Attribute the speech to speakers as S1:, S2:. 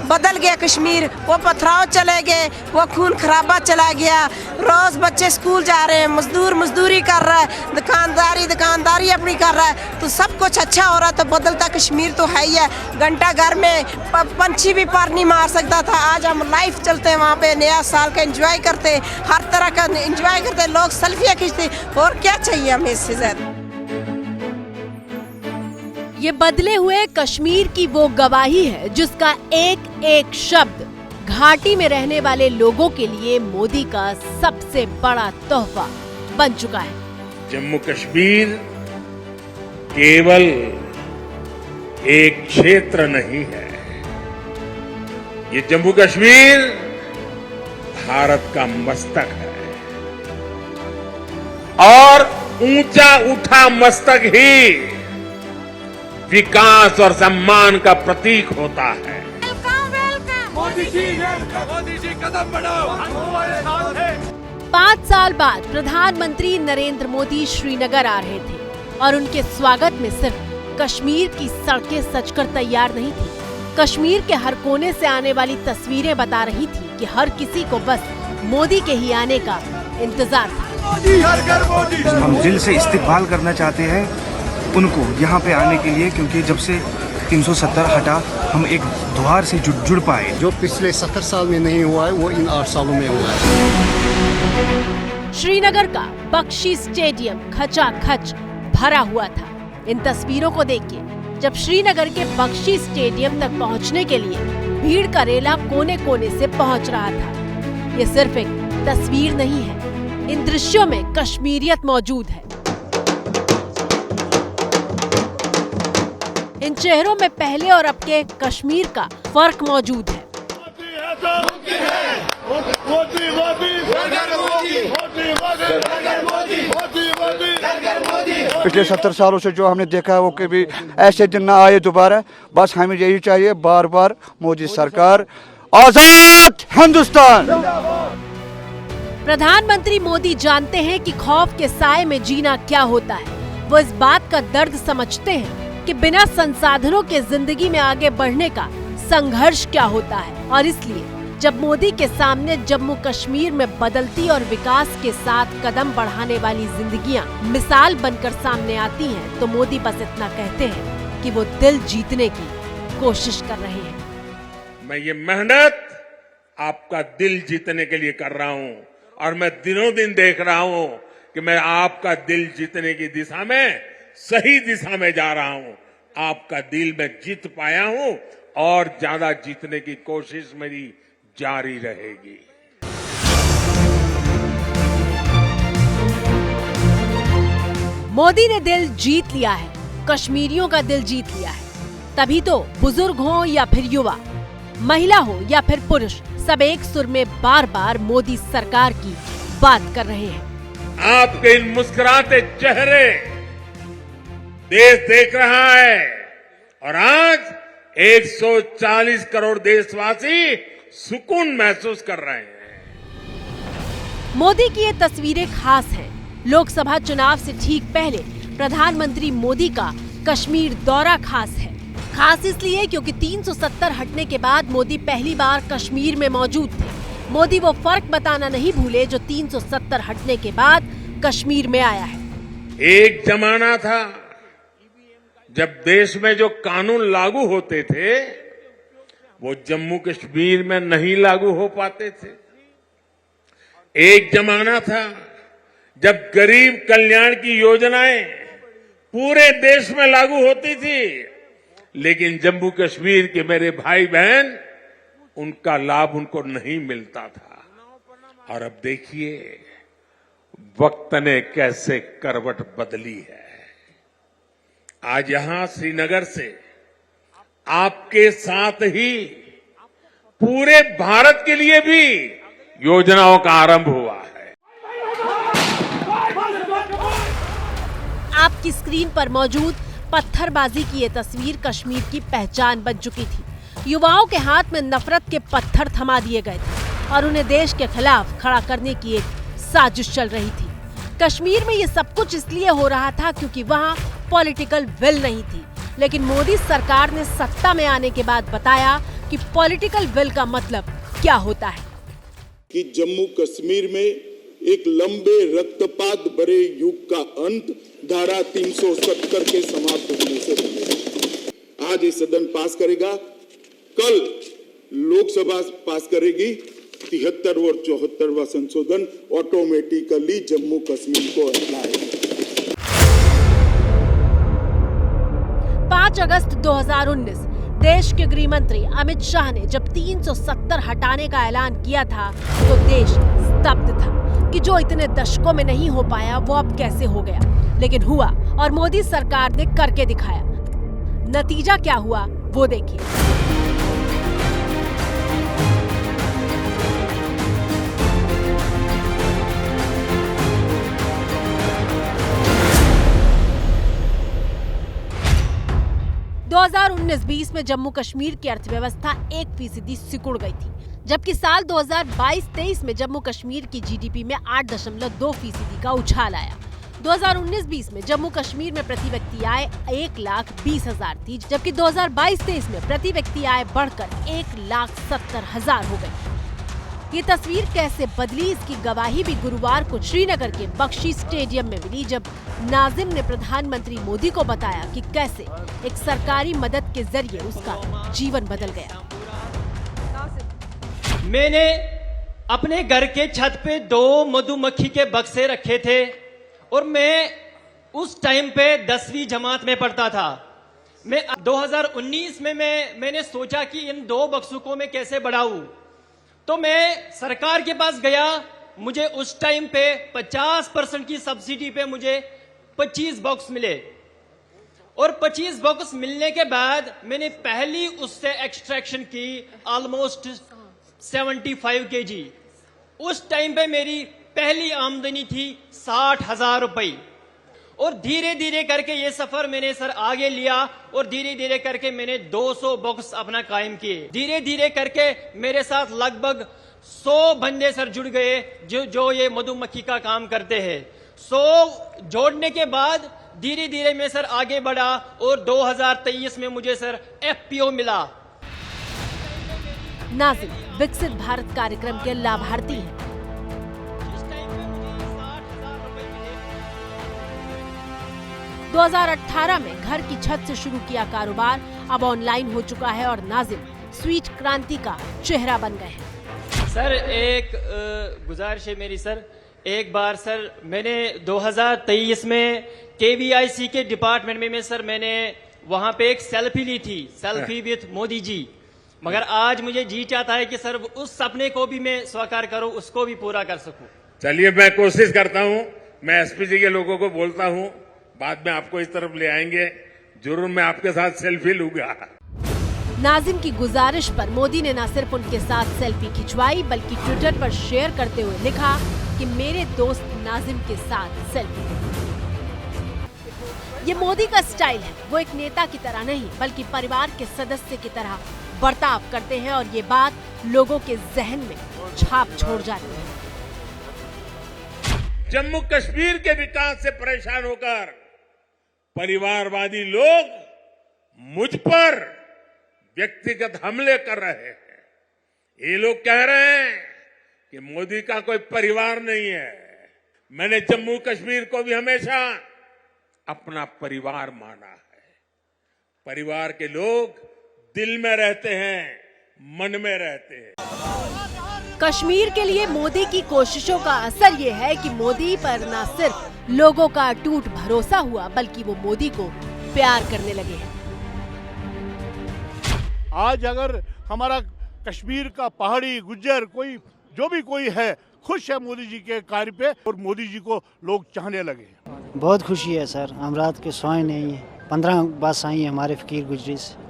S1: बदल गया कश्मीर, वो पथराव चले गए, वो खून खराबा चला गया। रोज बच्चे स्कूल जा रहे हैं, मजदूर मजदूरी कर रहा है, दुकानदारी अपनी कर रहा है, तो सब कुछ अच्छा हो रहा। तो बदलता कश्मीर तो है ही है। घंटा घर में पंछी भी पार नहीं मार सकता था। आज हम लाइव चलते हैं वहाँ पे, नया साल का एंजॉय करते, हर तरह का एंजॉय करते, लोग सेल्फियाँ खींचते। और क्या चाहिए हमें इससे ज्यादा।
S2: ये बदले हुए कश्मीर की वो गवाही है जिसका एक एक शब्द घाटी में रहने वाले लोगों के लिए मोदी का सबसे बड़ा तोहफा बन चुका है।
S3: जम्मू कश्मीर केवल एक क्षेत्र नहीं है, ये जम्मू कश्मीर भारत का मस्तक है और ऊंचा उठा मस्तक ही विकास और सम्मान का प्रतीक होता है।
S4: मोदी जी कदम बढ़ाओ।
S2: 5 साल बाद प्रधानमंत्री नरेंद्र मोदी श्रीनगर आ रहे थे और उनके स्वागत में सिर्फ कश्मीर की सड़कें सजकर तैयार नहीं थी, कश्मीर के हर कोने से आने वाली तस्वीरें बता रही थी कि हर किसी को बस मोदी के ही आने का इंतजार था।
S5: हम दिल से इस्तेकबाल करना चाहते हैं उनको यहाँ पे आने के लिए, क्योंकि जब से 370 हटा हम एक द्वार से जुड़ पाए।
S6: जो पिछले 70 साल में नहीं हुआ है वो इन 8 सालों में हुआ है।
S2: श्रीनगर का बख्शी स्टेडियम खचाखच भरा हुआ था। इन तस्वीरों को देखिए, जब श्रीनगर के बख्शी स्टेडियम तक पहुंचने के लिए भीड़ का रेला कोने कोने से पहुंच रहा था। ये सिर्फ एक तस्वीर नहीं है, इन दृश्यों में कश्मीरियत मौजूद है। इन चेहरों में पहले और अब के कश्मीर का फर्क मौजूद है।
S5: पिछले 70 सालों से जो हमने देखा है वो कभी ऐसे दिन ना आए दोबारा। बस हमें यही चाहिए, बार बार मोदी सरकार, आजाद हिंदुस्तान।
S2: प्रधानमंत्री मोदी जानते हैं कि खौफ के साए में जीना क्या होता है। वो इस बात का दर्द समझते हैं कि बिना संसाधनों के जिंदगी में आगे बढ़ने का संघर्ष क्या होता है। और इसलिए जब मोदी के सामने जम्मू कश्मीर में बदलती और विकास के साथ कदम बढ़ाने वाली जिंदगियां मिसाल बनकर सामने आती हैं, तो मोदी बस इतना कहते हैं कि वो दिल जीतने की कोशिश कर रहे हैं।
S3: मैं ये मेहनत आपका दिल जीतने के लिए कर रहा हूं और मैं दिनों दिन देख रहा हूं कि मैं आपका दिल जीतने की दिशा में सही दिशा में जा रहा हूं। आपका दिल मैं जीत पाया हूं और ज्यादा जीतने की कोशिश मेरी जारी रहेगी।
S2: मोदी ने दिल जीत लिया है, कश्मीरियों का दिल जीत लिया है। तभी तो बुजुर्ग हो या फिर युवा, महिला हो या फिर पुरुष, सब एक सुर में बार बार मोदी सरकार की बात कर रहे हैं।
S3: आपके इन मुस्कुराते चेहरे देश देख रहा है और आज 140 करोड़ देशवासी सुकून महसूस कर रहे हैं।
S2: मोदी की ये तस्वीरें खास हैं। लोकसभा चुनाव से ठीक पहले प्रधानमंत्री मोदी का कश्मीर दौरा खास है। खास इसलिए क्योंकि 370 हटने के बाद मोदी पहली बार कश्मीर में मौजूद थे। मोदी वो फर्क बताना नहीं भूले जो 370 हटने के बाद कश्मीर में आया है।
S3: एक जमाना था जब देश में जो कानून लागू होते थे वो जम्मू कश्मीर में नहीं लागू हो पाते थे। एक जमाना था जब गरीब कल्याण की योजनाएं पूरे देश में लागू होती थी, लेकिन जम्मू कश्मीर के मेरे भाई बहन उनका लाभ उनको नहीं मिलता था। और अब देखिए वक्त ने कैसे करवट बदली है। आज यहां श्रीनगर से आपके साथ ही पूरे भारत के लिए भी योजनाओं का आरंभ हुआ है।
S2: आपकी स्क्रीन पर मौजूद पत्थरबाजी की ये तस्वीर कश्मीर की पहचान बन चुकी थी। युवाओं के हाथ में नफरत के पत्थर थमा दिए गए थे और उन्हें देश के खिलाफ खड़ा करने की एक साजिश चल रही थी। कश्मीर में ये सब कुछ इसलिए हो रहा था क्योंकि वहाँ पॉलिटिकल विल नहीं थी, लेकिन मोदी सरकार ने सत्ता में आने के बाद बताया कि पॉलिटिकल विल का मतलब क्या होता है।
S7: कि जम्मू कश्मीर में एक लंबे रक्तपात भरे युग का अंत धारा 370 के समाप्त होने से बनेगा। आज ये सदन पास करेगा, कल लोकसभा पास करेगी। 73 और 74वां संशोधन ऑटोमेटिकली जम्मू कश्मीर को अपनाएगा।
S2: 5 अगस्त 2019 देश के गृह मंत्री अमित शाह ने जब 370 हटाने का ऐलान किया था तो देश स्तब्ध था कि जो इतने दशकों में नहीं हो पाया वो अब कैसे हो गया। लेकिन हुआ और मोदी सरकार ने करके दिखाया। नतीजा क्या हुआ वो देखिए। दो 2019-20 में जम्मू कश्मीर की अर्थव्यवस्था 1% सिकुड़ गई थी, जबकि साल 2022-23 में जम्मू कश्मीर की जीडीपी में 8.2% का उछाल आया। 2019-20 में जम्मू कश्मीर में प्रति व्यक्ति आय 1,20,000 थी, जबकि 2022-23 में प्रति व्यक्ति आय बढ़कर 1,70,000 हो गई। ये तस्वीर कैसे बदली, इसकी गवाही भी गुरुवार को श्रीनगर के बख्शी स्टेडियम में मिली, जब नाजिम ने प्रधानमंत्री मोदी को बताया कि कैसे एक सरकारी मदद के जरिए उसका जीवन बदल गया।
S8: मैंने अपने घर के छत पे 2 मधुमक्खी के बक्से रखे थे और मैं उस टाइम पे 10वीं जमात में पढ़ता था। मैं 2019 में मैंने सोचा कि इन 2 बक्सों को मैं कैसे बढ़ाऊं, तो मैं सरकार के पास गया। मुझे उस टाइम पे 50% की सब्सिडी पे मुझे 25 बॉक्स मिले और 25 बॉक्स मिलने के बाद मैंने पहली उससे एक्सट्रैक्शन की ऑलमोस्ट 75 kg। उस टाइम पे मेरी पहली आमदनी थी 60,000 रुपए और धीरे धीरे करके ये सफर मैंने सर आगे लिया और धीरे धीरे करके मैंने 200 बॉक्स अपना कायम किए। धीरे धीरे करके मेरे साथ लगभग 100 बंदे सर जुड़ गए जो ये मधुमक्खी का काम करते हैं। 100 जोड़ने के बाद धीरे धीरे मैं सर आगे बढ़ा और 2023 में मुझे सर FPO मिला।
S2: नाजिम विकसित भारत कार्यक्रम के लाभार्थी हैं। 2018 में घर की छत से शुरू किया कारोबार अब ऑनलाइन हो चुका है और नाजिम स्वीट क्रांति का चेहरा बन गए हैं।
S8: सर एक गुजारिश है मेरी सर, एक बार सर मैंने 2023 में KVIC के डिपार्टमेंट में सर मैंने वहां पे एक सेल्फी ली थी, सेल्फी विथ मोदी जी। मगर आज मुझे जी चाहता है कि सर उस सपने को भी मैं साकार करूं, उसको भी पूरा कर सकूं।
S3: चलिए मैं कोशिश करता हूं। मैं SPG के लोगों को बोलता हूं, बाद में आपको इस तरफ ले आएंगे, जरूर मैं आपके साथ सेल्फी लूंगा।
S2: नाजिम की गुजारिश पर मोदी ने न सिर्फ उनके साथ सेल्फी खिंचवाई बल्कि ट्विटर पर शेयर करते हुए लिखा कि मेरे दोस्त नाजिम के साथ सेल्फी। ये मोदी का स्टाइल है। वो एक नेता की तरह नहीं बल्कि परिवार के सदस्य की तरह बर्ताव करते हैं और ये बात लोगों के जहन में छाप छोड़ जाती है।
S3: जम्मू कश्मीर के विकास से परेशान होकर परिवारवादी लोग मुझ पर व्यक्तिगत हमले कर रहे हैं। ये लोग कह रहे हैं कि मोदी का कोई परिवार नहीं है। मैंने जम्मू कश्मीर को भी हमेशा अपना परिवार माना है। परिवार के लोग दिल में रहते हैं, मन में रहते हैं।
S2: कश्मीर के लिए मोदी की कोशिशों का असर ये है कि मोदी पर न सिर्फ लोगों का अटूट भरोसा हुआ बल्कि वो मोदी को प्यार करने लगे हैं।
S9: आज अगर हमारा कश्मीर का पहाड़ी गुज्जर कोई जो भी कोई है खुश है मोदी जी के कार्य पे और मोदी जी को लोग चाहने लगे।
S10: बहुत खुशी है सर, हम रात के सोए नहीं है। 15 बस आई है हमारे फकीर गुजरी से।